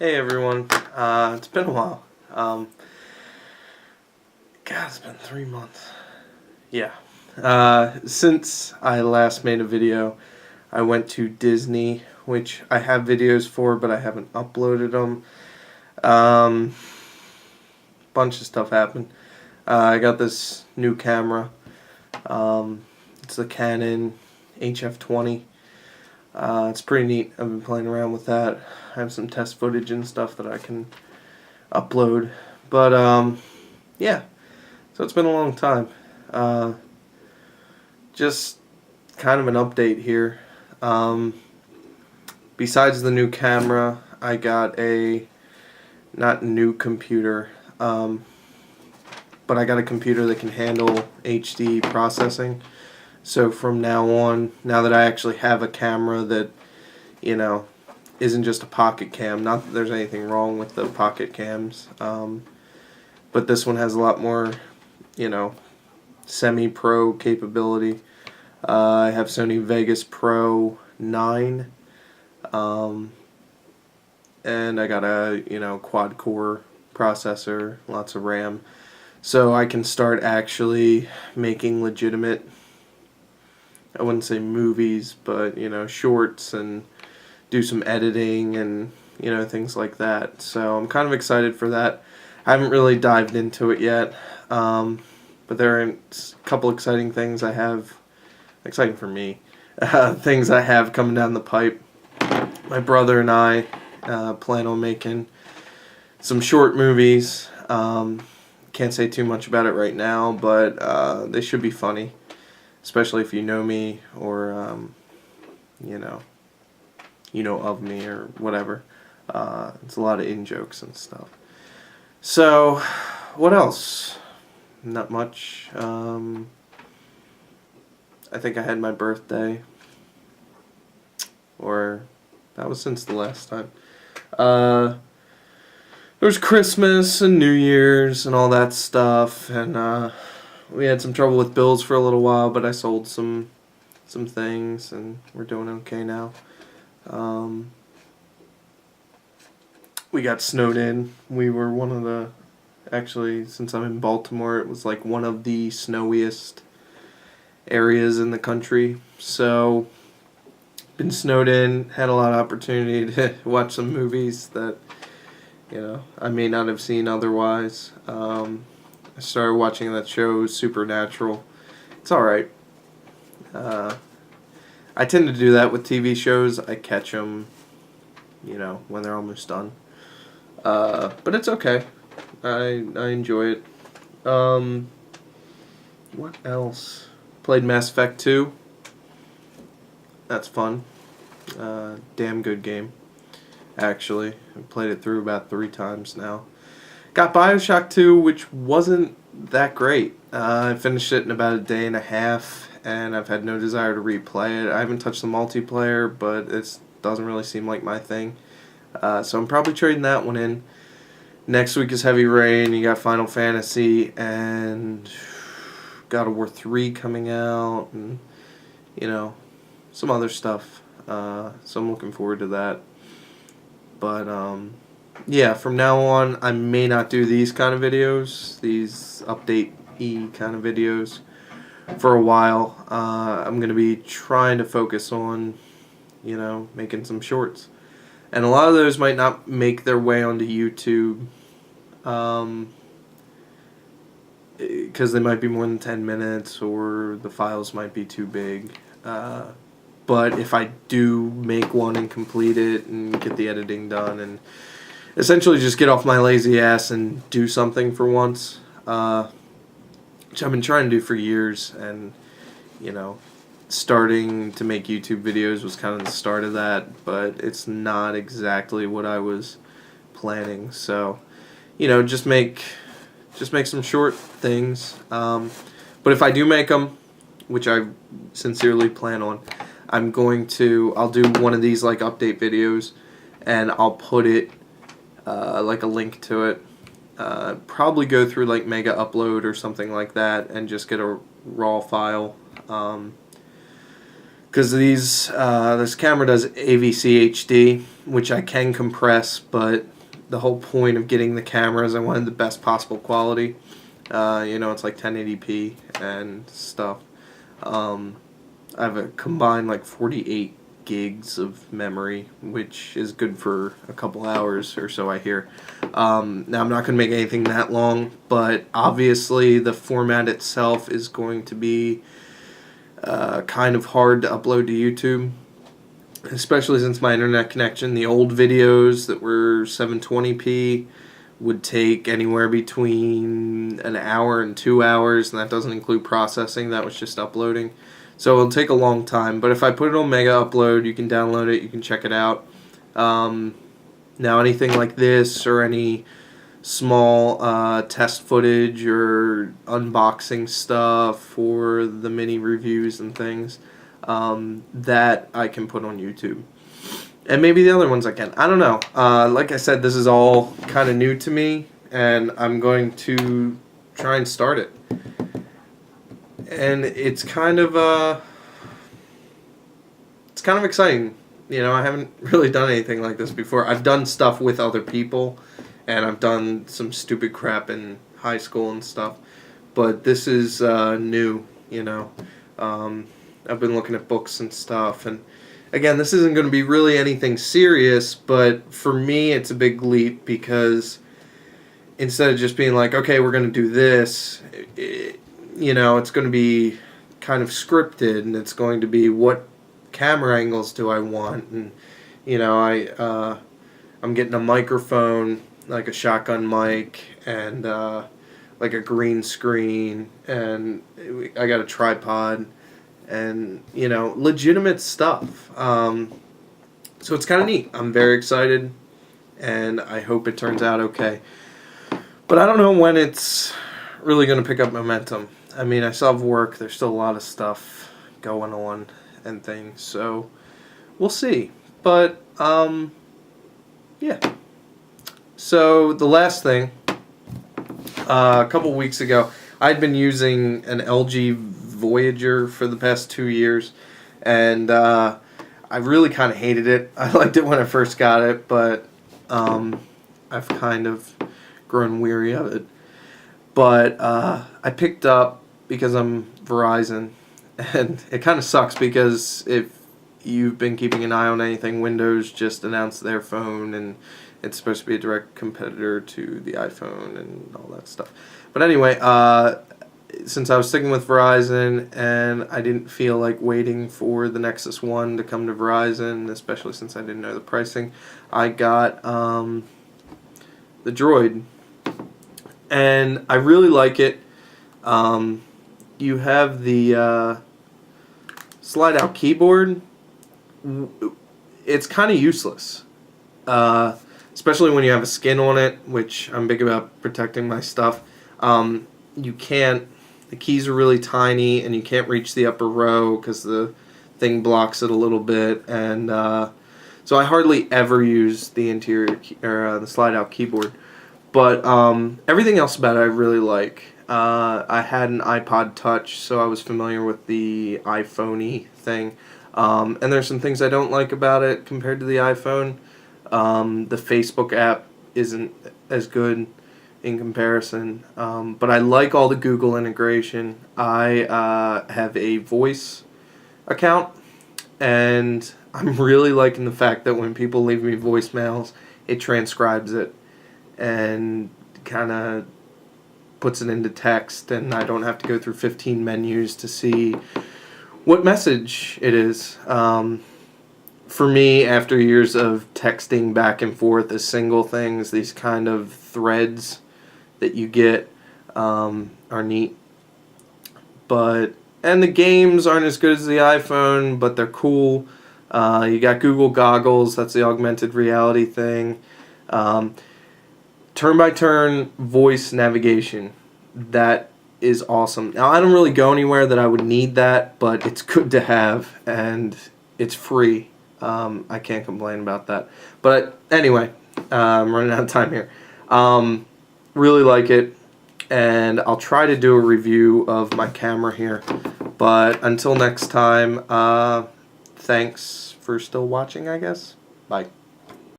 Hey everyone, it's been a while. God, it's been 3 months. Yeah. Since I last made a video, I went to Disney, which I have videos for, but I haven't uploaded them. Bunch of stuff happened. I got this new camera. It's the Canon HF20. It's pretty neat. I've been playing around with that. I have some test footage and stuff that I can upload. But, yeah. So it's been a long time. Just kind of an update here. Besides the new camera, I got a not new computer, but I got a computer that can handle HD processing. So from now on, now that I actually have a camera that, isn't just a pocket cam, not that there's anything wrong with the pocket cams, but this one has a lot more, semi-pro capability. I have Sony Vegas Pro 9, and I got a, quad-core processor, lots of RAM. So I can start actually making legitimate, I wouldn't say movies, but, shorts and do some editing and, things like that. So I'm kind of excited for that. I haven't really dived into it yet, but there are a couple exciting things I have, exciting for me, things I have coming down the pipe. My brother and I plan on making some short movies. Can't say too much about it right now, but they should be funny, especially if you know me or of me or whatever. It's a lot of in-jokes and stuff. So, what else? Not much. I think I had my birthday, or that was since the last time. There was Christmas and New Year's and all that stuff, and we had some trouble with bills for a little while, but I sold some things, and we're doing okay now. We got snowed in. We were one of the, actually, since I'm in Baltimore, it was like one of the snowiest areas in the country. So, been snowed in, had a lot of opportunity to watch some movies that, I may not have seen otherwise. I started watching that show, Supernatural. It's alright. I tend to do that with TV shows. I catch them, when they're almost done. But it's okay. I enjoy it. What else? Played Mass Effect 2. That's fun. Damn good game, actually. I've played it through about 3 times now. Got Bioshock 2, which wasn't that great. I finished it in about a day and a half, and I've had no desire to replay it. I haven't touched the multiplayer, but it doesn't really seem like my thing. So I'm probably trading that one in. Next week is Heavy Rain. You got Final Fantasy and God of War 3 coming out, and some other stuff. So I'm looking forward to that. But yeah, from now on, I may not do these kind of videos, these update-y kind of videos, for a while. I'm going to be trying to focus on, making some shorts. And a lot of those might not make their way onto YouTube, because they might be more than 10 minutes, or the files might be too big. But if I do make one and complete it and get the editing done and essentially just get off my lazy ass and do something for once, which I've been trying to do for years, and, starting to make YouTube videos was kind of the start of that, but it's not exactly what I was planning. So, just make some short things. But if I do make them, which I sincerely plan on, I'll do one of these like update videos, and I'll put it like a link to it. Probably go through like Mega Upload or something like that, and just get a raw file. because this camera does AVC HD, which I can compress, but the whole point of getting the camera is I wanted the best possible quality. It's like 1080p and stuff. I have a combined like 48 gigs of memory, which is good for a couple hours or so, I hear. Now, I'm not going to make anything that long, but obviously the format itself is going to be kind of hard to upload to YouTube, especially since my internet connection. The old videos that were 720p would take anywhere between an hour and 2 hours, and that doesn't include processing. That was just uploading. So it'll take a long time, but if I put it on Mega Upload, you can download it, you can check it out. Now anything like this or any small test footage or unboxing stuff for the mini reviews and things, that I can put on YouTube. And maybe the other ones I can. I don't know. Like I said, this is all kind of new to me, and I'm going to try and start it. And it's kind of exciting. I haven't really done anything like this before. I've done stuff with other people, and I've done some stupid crap in high school and stuff. But this is new, I've been looking at books and stuff, and again, this isn't going to be really anything serious, but for me it's a big leap, because instead of just being like, okay, we're going to do this, it's going to be kind of scripted, and it's going to be, what camera angles do I want, and I'm getting a microphone, like a shotgun mic, and like a green screen, and I got a tripod, and legitimate stuff. So it's kind of neat. I'm very excited, and I hope it turns out okay. But I don't know when it's really going to pick up momentum. I mean, I still have work. There's still a lot of stuff going on and things, so we'll see. But yeah. So the last thing, a couple weeks ago, I'd been using an LG Voyager for the past 2 years, and I really kind of hated it. I liked it when I first got it, but I've kind of grown weary of it. But I picked up, because I'm Verizon, and it kind of sucks, because if you've been keeping an eye on anything, Windows just announced their phone, and it's supposed to be a direct competitor to the iPhone and all that stuff. But anyway, since I was sticking with Verizon, and I didn't feel like waiting for the Nexus 1 to come to Verizon, especially since I didn't know the pricing, I got the Droid. And I really like it. You have the slide-out keyboard. It's kind of useless. Especially when you have a skin on it, which I'm big about protecting my stuff. You can't, the keys are really tiny, and you can't reach the upper row because the thing blocks it a little bit, and so I hardly ever use the interior the slide-out keyboard. But everything else about it I really like. I had an iPod Touch, so I was familiar with the iPhone-y thing, and there's some things I don't like about it compared to the iPhone. The Facebook app isn't as good in comparison, but I like all the Google integration. I have a voice account, and I'm really liking the fact that when people leave me voicemails, it transcribes it and kind of puts it into text, and I don't have to go through 15 menus to see what message it is. For me, after years of texting back and forth as single things, these kind of threads that you get are neat. And the games aren't as good as the iPhone, but they're cool. You got Google Goggles, that's the augmented reality thing. Turn-by-turn voice navigation, that is awesome. Now, I don't really go anywhere that I would need that, but it's good to have, and it's free. I can't complain about that. But anyway, I'm running out of time here. Really like it, and I'll try to do a review of my camera here. But until next time, thanks for still watching, I guess. Bye.